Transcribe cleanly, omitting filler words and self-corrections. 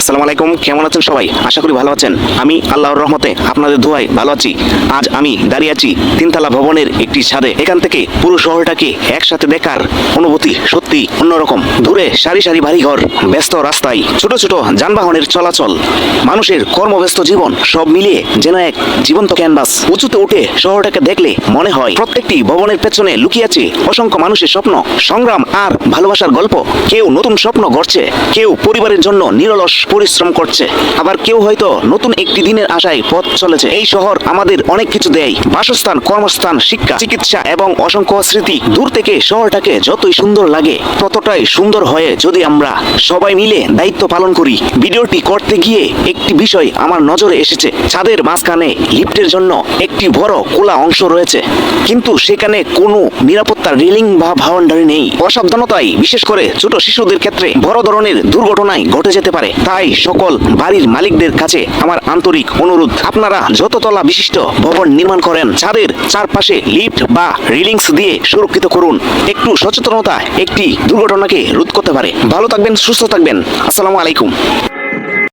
আসসালামু আলাইকুম, কেমন আছেন সবাই? আশা করি ভালো আছেন। আমি আল্লাহর রহমতে আপনাদের দোয়ায় ভালো আছি। আজ আমি দাঁড়িয়ে আছি তিনতলা ভবনের একটি ছাদে। এখান থেকে পুরো শহরটাকে একসাথে দেখার অনুভূতি সত্যি অন্যরকম। দূরে সারি সারি বাড়িঘর, ব্যস্ত রাস্তায় ছোট ছোট যানবাহনের চলাচল, মানুষের কর্মব্যস্ত জীবন, সব মিলিয়ে যেন এক জীবন্ত ক্যানভাস। উঁচুতে উঠে শহরটাকে দেখলে মনে হয় প্রত্যেকটি ভবনের পেছনে লুকিয়ে আছে অসংখ্য মানুষের স্বপ্ন, সংগ্রাম আর ভালোবাসার গল্প। কেউ নতুন স্বপ্ন গড়ছে, কেউ পরিবারের জন্য নিরলস পরিশ্রম করছে, আবার কেউ হয়তো নতুন একটি দিনের আশায় পথ চলেছে। এই শহর আমাদের অনেক কিছু দেয়, বাসস্থান, কর্মস্থান, শিক্ষা, চিকিৎসা এবং অসংখ্য স্মৃতি। দূর থেকে শহরটাকে যতই সুন্দর লাগে ততটাই সুন্দর হয়ে যদি আমরা সবাই মিলে দায়িত্ব পালন করি। ভিডিওটি করতে গিয়ে একটি বিষয় আমার নজরে এসেছে। ছাদের মাঝখানে লিফটের জন্য একটি বড় খোলা অংশ রয়েছে, কিন্তু সেখানে কোনো নিরাপত্তার রেলিং বা বাউন্ডারি নেই। অসাবধানতাই বিশেষ করে ছোট শিশুদের ক্ষেত্রে বড় ধরনের দুর্ঘটনায় ঘটে যেতে পারে। তাই সকল বাড়ির মালিকদের কাছে আমার আন্তরিক অনুরোধ, আপনারা যত তলা বিশিষ্ট ভবন নির্মাণ করেন, ছাদের চারপাশে লিফট বা রেলিংস দিয়ে সুরক্ষিত করুন। একটু সচেতনতা একটি দুর্ঘটনাকে রোধ করতে পারে। ভালো থাকবেন, সুস্থ থাকবেন। আসসালামু আলাইকুম।